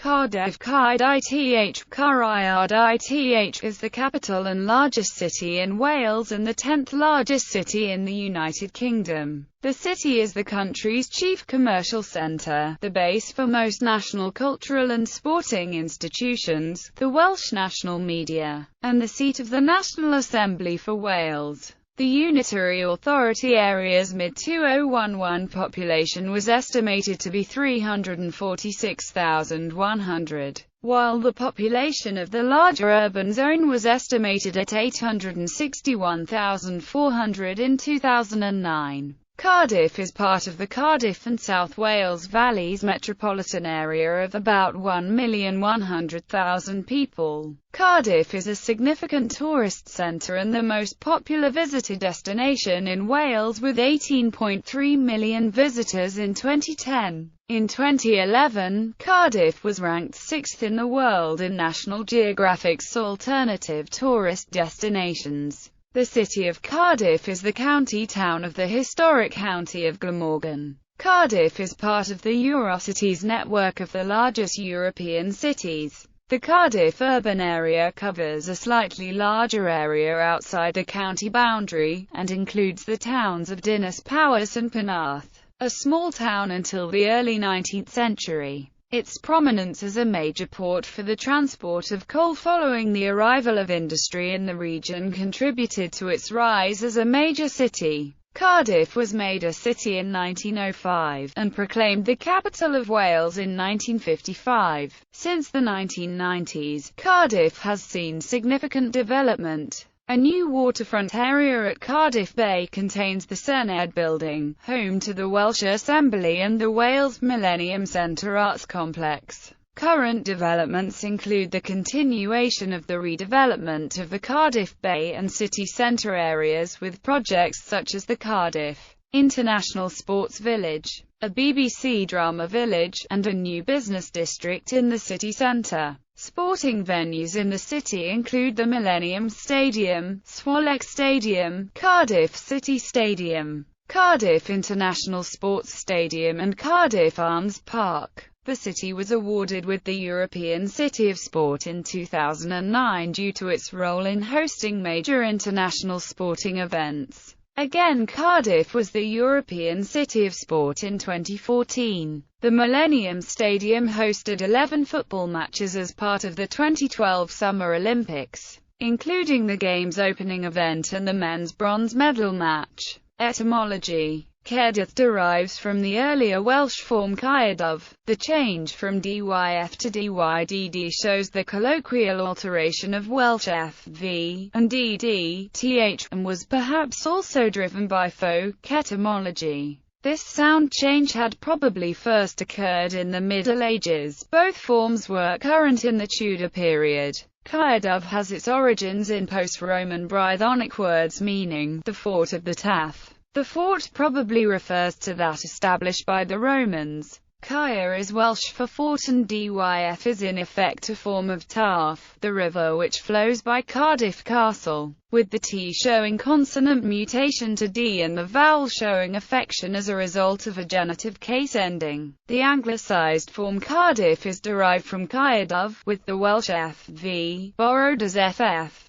Cardiff, kair๊diː, kair๊diː, is the capital and largest city in Wales and the 10th largest city in the United Kingdom. The city is the country's chief commercial centre, the base for most national cultural and sporting institutions, the Welsh national media, and the seat of the National Assembly for Wales. The Unitary Authority area's mid-2011 population was estimated to be 346,100, while the population of the larger urban zone was estimated at 861,400 in 2009. Cardiff is part of the Cardiff and South Wales Valleys metropolitan area of about 1,100,000 people. Cardiff is a significant tourist centre and the most popular visitor destination in Wales with 18.3 million visitors in 2010. In 2011, Cardiff was ranked 6th in the world in National Geographic's alternative tourist destinations. The city of Cardiff is the county town of the historic county of Glamorgan. Cardiff is part of the Eurocities network of the largest European cities. The Cardiff urban area covers a slightly larger area outside the county boundary, and includes the towns of Dinas Powys and Penarth, a small town until the early 19th century. Its prominence as a major port for the transport of coal following the arrival of industry in the region contributed to its rise as a major city. Cardiff was made a city in 1905, and proclaimed the capital of Wales in 1955. Since the 1990s, Cardiff has seen significant development. A new waterfront area at Cardiff Bay contains the Senedd Building, home to the Welsh Assembly and the Wales Millennium Centre Arts Complex. Current developments include the continuation of the redevelopment of the Cardiff Bay and city centre areas with projects such as the Cardiff International Sports Village, a BBC drama village, and a new business district in the city centre. Sporting venues in the city include the Millennium Stadium, Swallow Stadium, Cardiff City Stadium, Cardiff International Sports Stadium and Cardiff Arms Park. The city was awarded with the European City of Sport in 2009 due to its role in hosting major international sporting events. Again, Cardiff was the European City of Sport in 2014. The Millennium Stadium hosted 11 football matches as part of the 2012 Summer Olympics, including the game's opening event and the men's bronze medal match. Etymology: kairդիːð derives from the earlier Welsh form kairդիઃ. The change from dyf to dydd shows the colloquial alteration of Welsh f-v and dd-th, and was perhaps also driven by folk etymology. This sound change had probably first occurred in the Middle Ages. Both forms were current in the Tudor period. Caerdydd has its origins in post-Roman Brythonic words meaning the fort of the Taff. The fort probably refers to that established by the Romans. Caer is Welsh for fort and dyf is in effect a form of Taff, the river which flows by Cardiff Castle, with the T showing consonant mutation to D and the vowel showing affection as a result of a genitive case ending. The anglicised form Cardiff is derived from kairdydd, with the Welsh f-v borrowed as ff,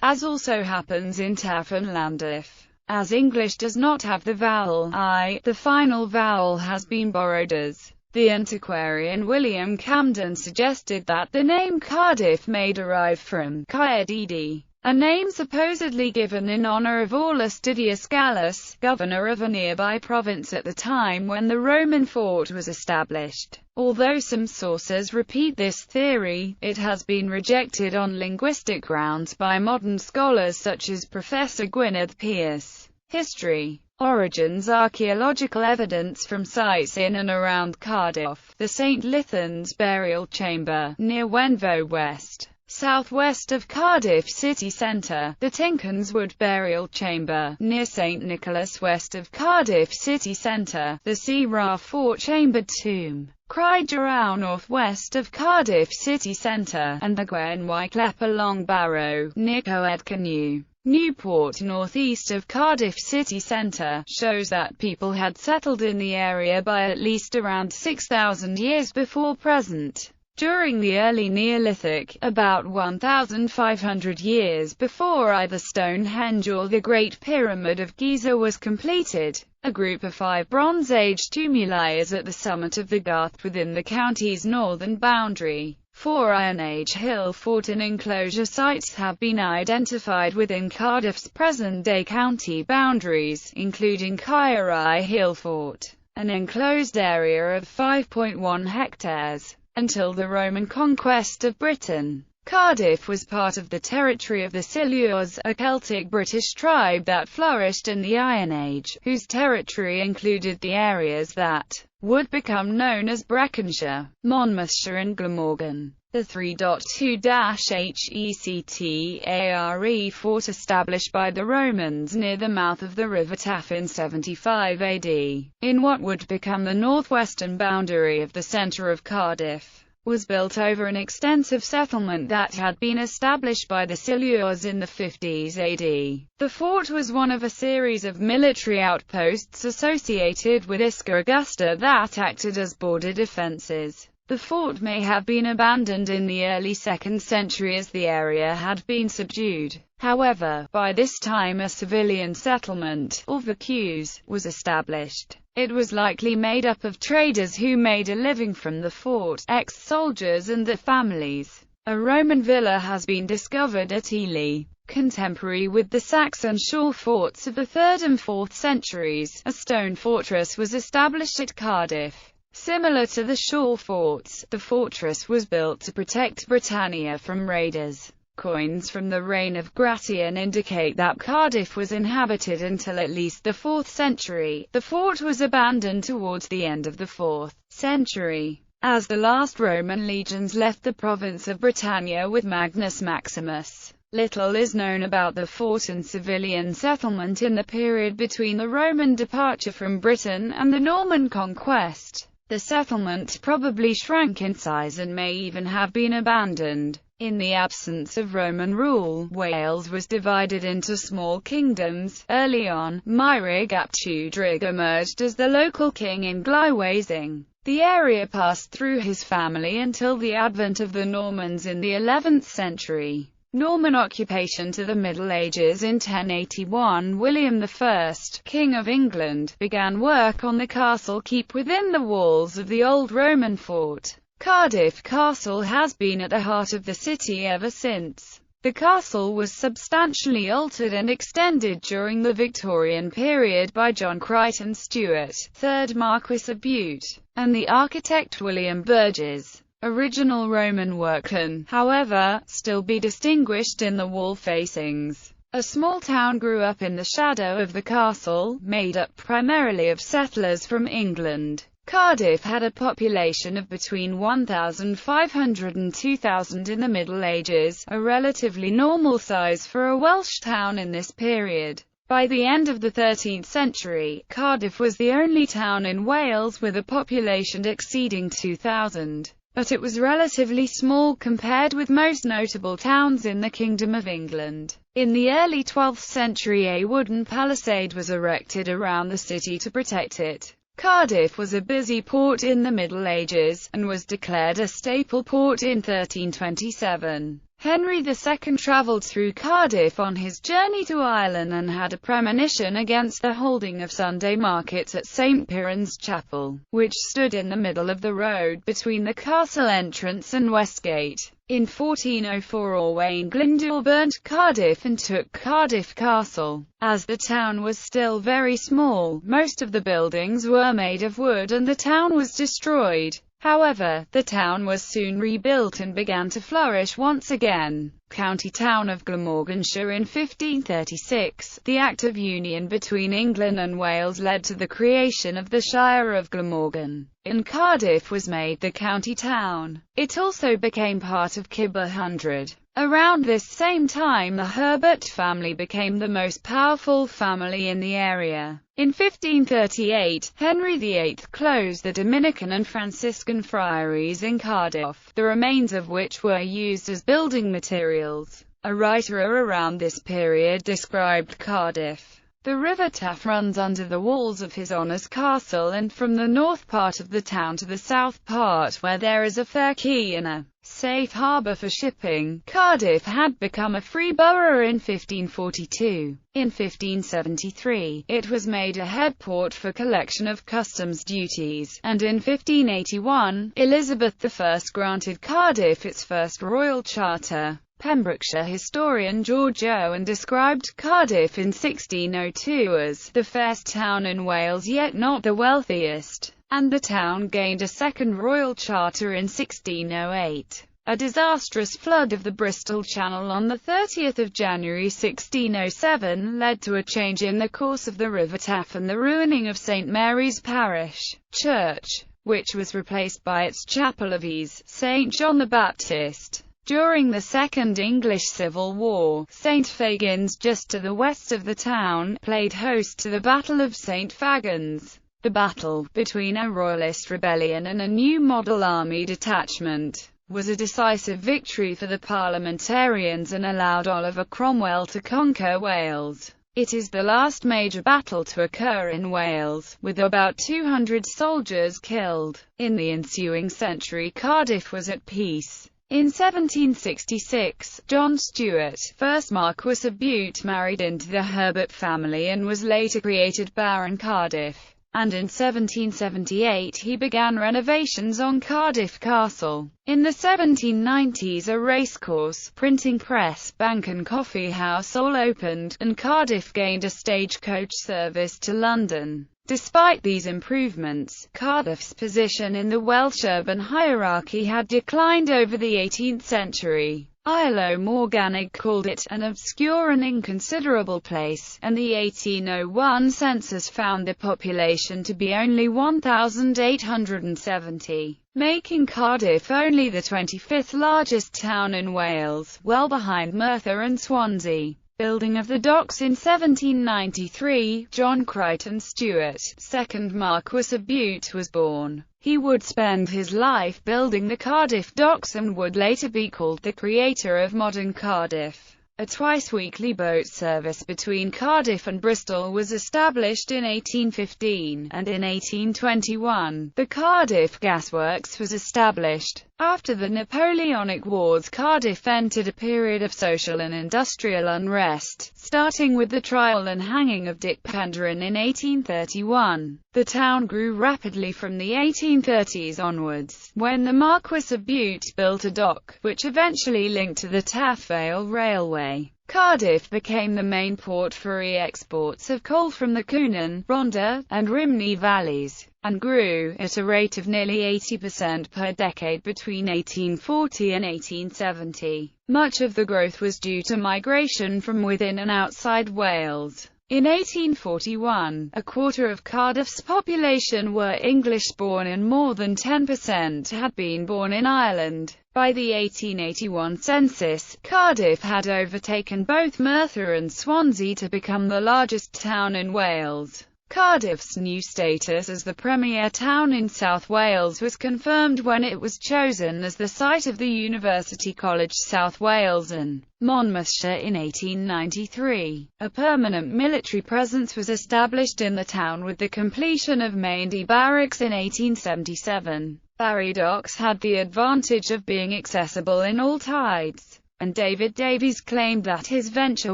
as also happens in Taff and Llandaff. As English does not have the vowel I, the final vowel has been borrowed as. The antiquarian William Camden suggested that the name Cardiff may derive from kair๊diː, a name supposedly given in honor of Aulus Didius Gallus, governor of a nearby province at the time when the Roman fort was established. Although some sources repeat this theory, it has been rejected on linguistic grounds by modern scholars such as Professor Gwynedd Pearce. History. Origins. Archaeological evidence from sites in and around Cardiff. The St. Lythan's burial chamber, near Wenvo West, southwest of Cardiff city centre. The Tinkinswood burial chamber, near St. Nicholas west of Cardiff city centre. The Sira Fort chambered tomb, Craigirow northwest of Cardiff city centre, and the Gwen Wyclep along Barrow, near Caerdydd. Newport northeast of Cardiff city centre, shows that people had settled in the area by at least around 6,000 years before present. During the early Neolithic, about 1,500 years before either Stonehenge or the Great Pyramid of Giza was completed, a group of 5 Bronze Age tumuli is at the summit of the Garth within the county's northern boundary. 4 Iron Age hill fort and enclosure sites have been identified within Cardiff's present-day county boundaries, including Caerdydd Hill Fort, an enclosed area of 5.1 hectares. Until the Roman conquest of Britain, Cardiff was part of the territory of the Silures, a Celtic British tribe that flourished in the Iron Age, whose territory included the areas that would become known as Breconshire, Monmouthshire and Glamorgan. The 3.2-Hectare fort established by the Romans near the mouth of the River Taff in 75 AD, in what would become the northwestern boundary of the centre of Cardiff, was built over an extensive settlement that had been established by the Silures in the 50s AD. The fort was one of a series of military outposts associated with Isca Augusta that acted as border defences. The fort may have been abandoned in the early 2nd century as the area had been subdued. However, by this time a civilian settlement, or vacuse, was established. It was likely made up of traders who made a living from the fort, ex-soldiers and their families. A Roman villa has been discovered at Ely. Contemporary with the Saxon shore forts of the 3rd and 4th centuries, a stone fortress was established at Cardiff. Similar to the shore forts, the fortress was built to protect Britannia from raiders. Coins from the reign of Gratian indicate that Cardiff was inhabited until at least the 4th century. The fort was abandoned towards the end of the 4th century, as the last Roman legions left the province of Britannia with Magnus Maximus. Little is known about the fort and civilian settlement in the period between the Roman departure from Britain and the Norman conquest. The settlement probably shrank in size and may even have been abandoned. In the absence of Roman rule, Wales was divided into small kingdoms. Early on, Meirig ap Tudrig emerged as the local king in Glywasing. The area passed through his family until the advent of the Normans in the 11th century. Norman occupation to the Middle Ages. In 1081, William I, King of England, began work on the castle keep within the walls of the old Roman fort. Cardiff Castle has been at the heart of the city ever since. The castle was substantially altered and extended during the Victorian period by John Crichton Stuart, 3rd Marquess of Bute, and the architect William Burgess. Original Roman work can, however, still be distinguished in the wall facings. A small town grew up in the shadow of the castle, made up primarily of settlers from England. Cardiff had a population of between 1,500 and 2,000 in the Middle Ages, a relatively normal size for a Welsh town in this period. By the end of the 13th century, Cardiff was the only town in Wales with a population exceeding 2,000. But it was relatively small compared with most notable towns in the Kingdom of England. In the early 12th century, a wooden palisade was erected around the city to protect it. Cardiff was a busy port in the Middle Ages, and was declared a staple port in 1327. Henry II travelled through Cardiff on his journey to Ireland and had a premonition against the holding of Sunday markets at St. Piran's Chapel, which stood in the middle of the road between the castle entrance and Westgate. In 1404 Owain Glyndwr burnt Cardiff and took Cardiff Castle. As the town was still very small, most of the buildings were made of wood and the town was destroyed. However, the town was soon rebuilt and began to flourish once again. County town of Glamorganshire in 1536, the Act of Union between England and Wales led to the creation of the Shire of Glamorgan, and Cardiff was made the county town. It also became part of Kibber Hundred. Around this same time the Herbert family became the most powerful family in the area. In 1538, Henry VIII closed the Dominican and Franciscan friaries in Cardiff, the remains of which were used as building materials. A writer around this period described Cardiff The River Taff runs under the walls of His Honour's castle and from the north part of the town to the south part, where there is a fair quay and a safe harbour for shipping. Cardiff had become a free borough in 1542. In 1573, it was made a head port for collection of customs duties, and in 1581, Elizabeth I granted Cardiff its first royal charter. Pembrokeshire historian George Owen described Cardiff in 1602 as the fairest town in Wales yet not the wealthiest, and the town gained a second royal charter in 1608. A disastrous flood of the Bristol Channel on 30 January 1607 led to a change in the course of the River Taff and the ruining of St Mary's Parish Church, which was replaced by its chapel of ease, St John the Baptist. During the Second English Civil War, St Fagans, just to the west of the town, played host to the Battle of St Fagans. The battle, between a royalist rebellion and a new model army detachment, was a decisive victory for the parliamentarians and allowed Oliver Cromwell to conquer Wales. It is the last major battle to occur in Wales, with about 200 soldiers killed. In the ensuing century, Cardiff was at peace. In 1766, John Stuart, 1st Marquess of Bute, married into the Herbert family and was later created Baron Cardiff. And in 1778 he began renovations on Cardiff Castle. In the 1790s a racecourse, printing press, bank and coffee house all opened, and Cardiff gained a stagecoach service to London. Despite these improvements, Cardiff's position in the Welsh urban hierarchy had declined over the 18th century. Ilo Morgannwg called it an obscure and inconsiderable place, and the 1801 census found the population to be only 1,870, making Cardiff only the 25th largest town in Wales, well behind Merthyr and Swansea. Building of the docks in 1793, John Crichton Stuart, 2nd Marquess of Bute, was born. He would spend his life building the Cardiff docks and would later be called the creator of modern Cardiff. A twice-weekly boat service between Cardiff and Bristol was established in 1815, and in 1821, the Cardiff Gasworks was established. After the Napoleonic Wars, Cardiff entered a period of social and industrial unrest, starting with the trial and hanging of Dick Penderyn in 1831. The town grew rapidly from the 1830s onwards, when the Marquess of Bute built a dock, which eventually linked to the Taff Vale Railway. Cardiff became the main port for exports of coal from the Coonan, Rhondda, and Rhymney valleys, and grew at a rate of nearly 80% per decade between 1840 and 1870. Much of the growth was due to migration from within and outside Wales. In 1841, a quarter of Cardiff's population were English-born and more than 10% had been born in Ireland. By the 1881 census, Cardiff had overtaken both Merthyr and Swansea to become the largest town in Wales. Cardiff's new status as the premier town in South Wales was confirmed when it was chosen as the site of the University College South Wales and Monmouthshire in 1893. A permanent military presence was established in the town with the completion of Maindee Barracks in 1877. Barry Docks had the advantage of being accessible in all tides, and David Davies claimed that his venture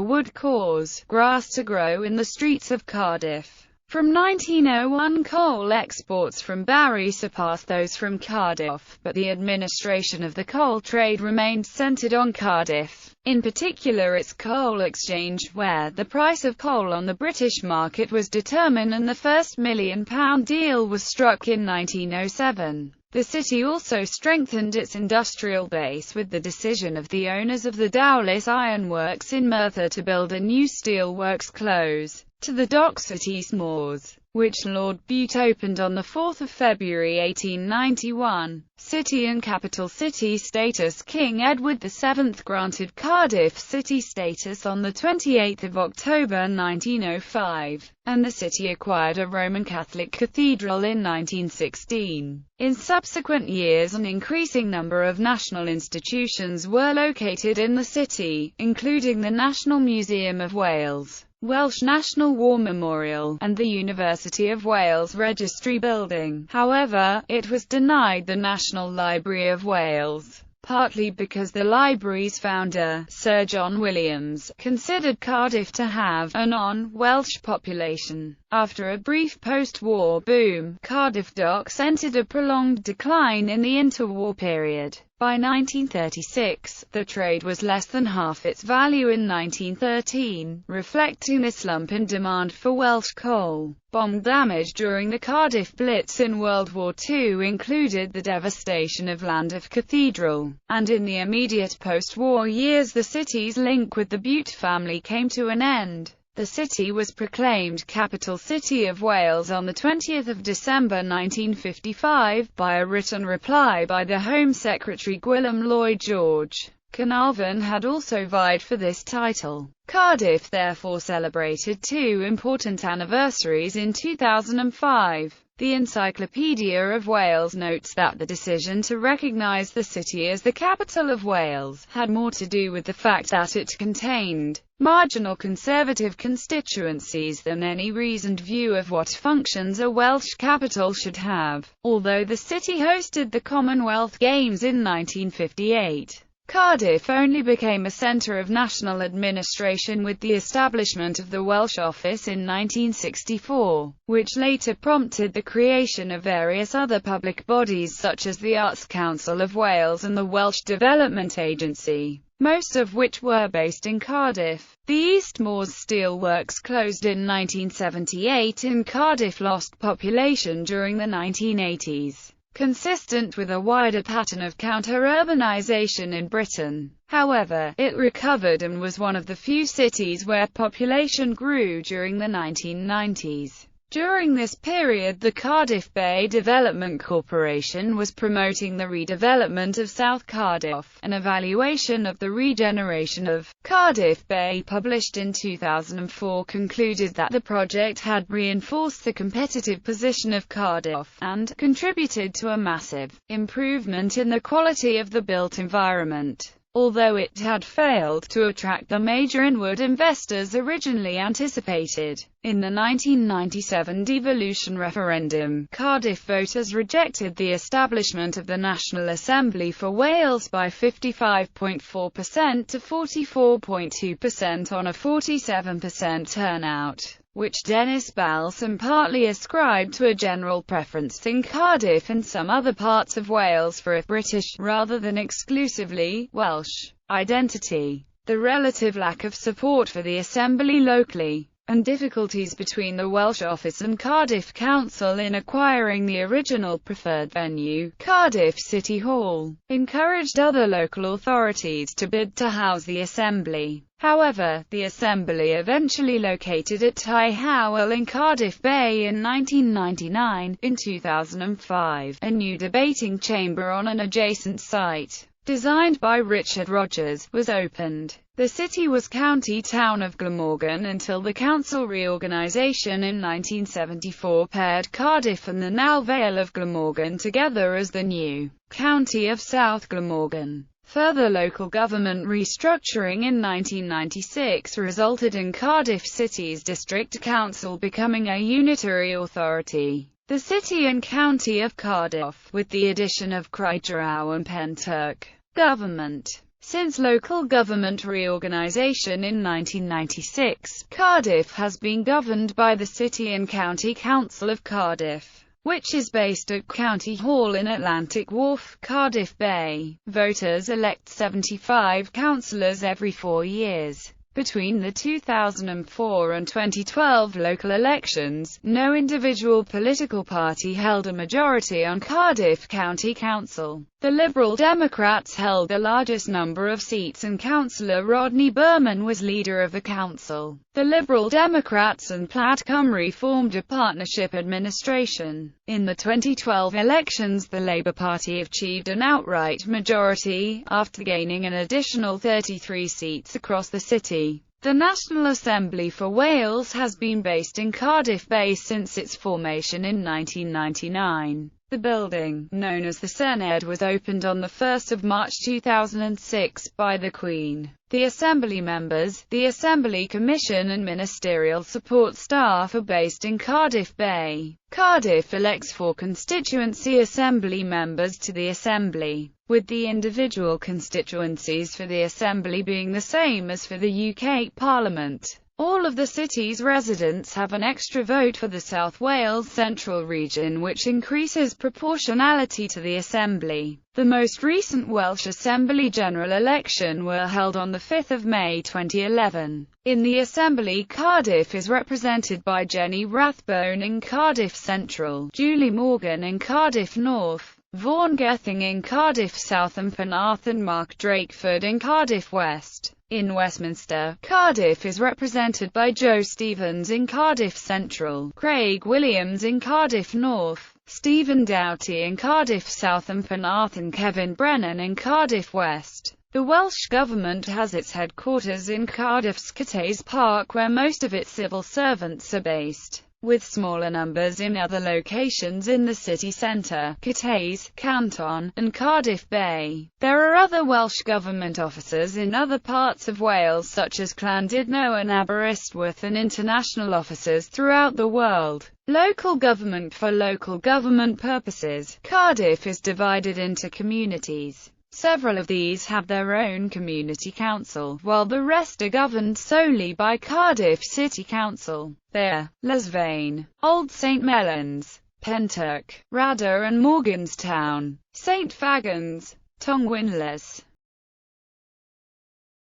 would cause grass to grow in the streets of Cardiff. From 1901, coal exports from Barry surpassed those from Cardiff, but the administration of the coal trade remained centred on Cardiff, in particular its coal exchange, where the price of coal on the British market was determined and the first £1 million deal was struck in 1907. The city also strengthened its industrial base with the decision of the owners of the Dowlis Iron Works in Merthyr to build a new steel works close to the docks at East Moors, which Lord Bute opened on 4 February 1891. City and capital city status. King Edward VII granted Cardiff city status on 28 October 1905, and the city acquired a Roman Catholic cathedral in 1916. In subsequent years an increasing number of national institutions were located in the city, including the National Museum of Wales, Welsh National War Memorial, and the University of Wales Registry Building. However, it was denied the National Library of Wales, partly because the library's founder, Sir John Williams, considered Cardiff to have a non-Welsh population. After a brief post-war boom, Cardiff docks entered a prolonged decline in the interwar period. By 1936, the trade was less than half its value in 1913, reflecting the slump in demand for Welsh coal. Bomb damage during the Cardiff Blitz in World War II included the devastation of Llandaff Cathedral, and in the immediate post-war years the city's link with the Bute family came to an end. The city was proclaimed Capital City of Wales on 20 December 1955, by a written reply by the Home Secretary Gwilym Lloyd George. Carnarvon had also vied for this title. Cardiff therefore celebrated two important anniversaries in 2005. The Encyclopedia of Wales notes that the decision to recognise the city as the capital of Wales had more to do with the fact that it contained marginal Conservative constituencies than any reasoned view of what functions a Welsh capital should have. Although the city hosted the Commonwealth Games in 1958, Cardiff only became a centre of national administration with the establishment of the Welsh Office in 1964, which later prompted the creation of various other public bodies such as the Arts Council of Wales and the Welsh Development Agency, most of which were based in Cardiff. The East Moors Steelworks closed in 1978 and Cardiff lost population during the 1980s. Consistent with a wider pattern of counter-urbanisation in Britain. However, it recovered and was one of the few cities where population grew during the 1990s. During this period, the Cardiff Bay Development Corporation was promoting the redevelopment of South Cardiff. An evaluation of the regeneration of Cardiff Bay published in 2004 concluded that the project had reinforced the competitive position of Cardiff, and contributed to a massive improvement in the quality of the built environment. Although it had failed to attract the major inward investors originally anticipated. In the 1997 devolution referendum, Cardiff voters rejected the establishment of the National Assembly for Wales by 55.4% to 44.2% on a 47% turnout, which Dennis Balsam partly ascribed to a general preference in Cardiff and some other parts of Wales for a British, rather than exclusively, Welsh identity. The relative lack of support for the Assembly locally, and difficulties between the Welsh Office and Cardiff Council in acquiring the original preferred venue, Cardiff City Hall, encouraged other local authorities to bid to house the Assembly. However, the Assembly eventually located at Tai Howell in Cardiff Bay in 1999. In 2005, a new debating chamber on an adjacent site, designed by Richard Rogers, was opened. The city was county town of Glamorgan until the council reorganisation in 1974 paired Cardiff and the now Vale of Glamorgan together as the new county of South Glamorgan. Further local government restructuring in 1996 resulted in Cardiff City's district council becoming a unitary authority, the City and County of Cardiff, with the addition of Craidrau and Penturk government. Since local government reorganisation in 1996, Cardiff has been governed by the City and County Council of Cardiff, which is based at County Hall in Atlantic Wharf, Cardiff Bay. Voters elect 75 councillors every 4 years. Between the 2004 and 2012 local elections, no individual political party held a majority on Cardiff County Council. The Liberal Democrats held the largest number of seats and Councillor Rodney Berman was leader of the council. The Liberal Democrats and Plaid Cymru formed a partnership administration. In the 2012 elections, the Labour Party achieved an outright majority, after gaining an additional 33 seats across the city. The National Assembly for Wales has been based in Cardiff Bay since its formation in 1999. The building, known as the Senedd, was opened on 1 March 2006 by the Queen. The Assembly members, the Assembly Commission and ministerial support staff are based in Cardiff Bay. Cardiff elects 4 constituency Assembly members to the Assembly, with the individual constituencies for the Assembly being the same as for the UK Parliament. All of the city's residents have an extra vote for the South Wales Central region, which increases proportionality to the Assembly. The most recent Welsh Assembly general election were held on 5 May 2011. In the Assembly, Cardiff is represented by Jenny Rathbone in Cardiff Central, Julie Morgan in Cardiff North, Vaughan Gething in Cardiff South and Penarth and Mark Drakeford in Cardiff West. In Westminster, Cardiff is represented by Joe Stevens in Cardiff Central, Craig Williams in Cardiff North, Stephen Doughty in Cardiff South and Penarth and Kevin Brennan in Cardiff West. The Welsh Government has its headquarters in Cardiff's Caerdydd Park, where most of its civil servants are based, with smaller numbers in other locations in the city centre, Caerdydd, Canton, and Cardiff Bay. There are other Welsh Government offices in other parts of Wales such as Llandudno and Aberystwyth, and international offices throughout the world. Local government. For local government purposes, Cardiff is divided into communities. Several of these have their own community council, while the rest are governed solely by Cardiff City Council. They are Lesvain, Old St Mellons, Penturk, Rada and Morganstown, St Fagans, Tongwynlys,